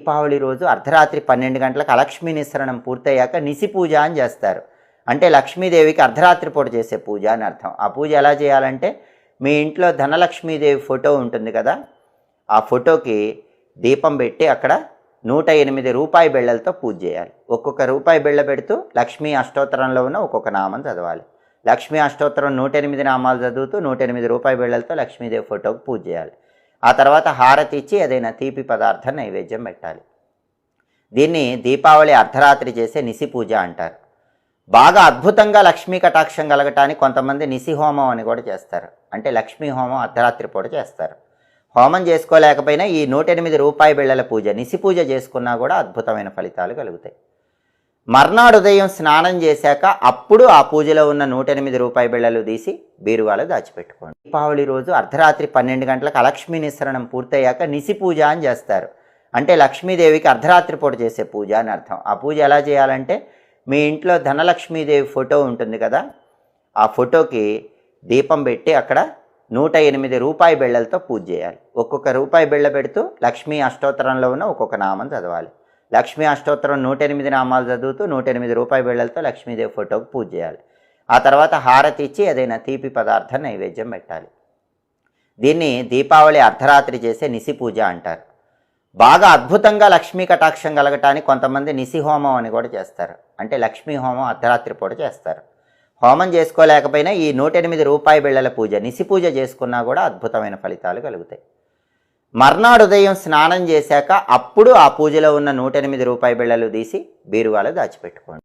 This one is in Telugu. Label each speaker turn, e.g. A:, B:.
A: దీపావళి రోజు అర్ధరాత్రి 12 గంటలకు అలక్ష్మీ నిస్సరణం పూర్తయ్యాక నిసి పూజ అని చేస్తారు. అంటే లక్ష్మీదేవికి అర్ధరాత్రి పూట చేసే పూజ అని అర్థం. ఆ పూజ ఎలా చేయాలంటే, మీ ఇంట్లో ధనలక్ష్మీదేవి ఫోటో ఉంటుంది కదా, ఆ ఫోటోకి దీపం పెట్టి అక్కడ 108 రూపాయి బిళ్ళలతో పూజ చేయాలి. ఒక్కొక్క రూపాయి బిళ్ళ పెడుతూ లక్ష్మీ అష్టోత్తరంలో ఉన్న ఒక్కొక్క నామం చదవాలి. లక్ష్మీ అష్టోత్తరం 108 నామాలు చదువుతూ 108 రూపాయి బిళ్ళలతో లక్ష్మీదేవి ఫోటోకి పూజ చేయాలి. ఆ తర్వాత హారతి ఇచ్చి ఏదైనా తీపి పదార్థం నైవేద్యం పెట్టాలి. దీన్ని దీపావళి అర్ధరాత్రి చేసే నిసి పూజ అంటారు. బాగా అద్భుతంగా లక్ష్మీ కటాక్షం కలగటానికి కొంతమంది నిసి హోమం అని కూడా చేస్తారు. అంటే లక్ష్మీ హోమం అర్ధరాత్రి పూట చేస్తారు. హోమం చేసుకోలేకపోయినా ఈ 108 రూపాయి బిళ్ళల పూజ నిసి పూజ చేసుకున్నా కూడా అద్భుతమైన ఫలితాలు కలుగుతాయి. మర్నాడు ఉదయం స్నానం చేశాక అప్పుడు ఆ పూజలో ఉన్న 108 రూపాయి బిళ్ళలు తీసి బీరువాలో దాచిపెట్టుకోండి. దీపావళి రోజు అర్ధరాత్రి 12 గంటలకు అలక్ష్మీ నిస్సరణం పూర్తయ్యాక నిసి పూజ అని చేస్తారు. అంటే లక్ష్మీదేవికి అర్ధరాత్రి పూట చేసే పూజ అని అర్థం. ఆ పూజ ఎలా చేయాలంటే, మీ ఇంట్లో ధనలక్ష్మీదేవి ఫోటో ఉంటుంది కదా, ఆ ఫోటోకి దీపం పెట్టి అక్కడ 108 రూపాయి బిళ్ళలతో పూజ చేయాలి. ఒక్కొక్క రూపాయి బిళ్ళ పెడుతూ లక్ష్మీ అష్టోత్తరంలో ఉన్న ఒక్కొక్క నామం చదవాలి. లక్ష్మీ అష్టోత్తరం 108 నామాలు చదువుతూ 108 రూపాయి బిళ్ళలతో లక్ష్మీదేవి ఫోటోకి పూజ చేయాలి. ఆ తర్వాత హారతి ఇచ్చి ఏదైనా తీపి పదార్థం నైవేద్యం పెట్టాలి. దీన్ని దీపావళి అర్ధరాత్రి చేసే నిసి పూజ అంటారు. బాగా అద్భుతంగా లక్ష్మీ కటాక్షం కలగటానికి కొంతమంది నిసి హోమం అని కూడా చేస్తారు. అంటే లక్ష్మీ హోమం అర్ధరాత్రి పూట చేస్తారు. హోమం చేసుకోలేకపోయినా ఈ 108 రూపాయి బిళ్ళల పూజ నిసి పూజ చేసుకున్నా కూడా అద్భుతమైన ఫలితాలు కలుగుతాయి. మర్నాడు ఉదయం స్నానం చేశాక అప్పుడు ఆ పూజలో ఉన్న 108 రూపాయి బిళ్ళలు తీసి బీరువాలో దాచిపెట్టుకోండి.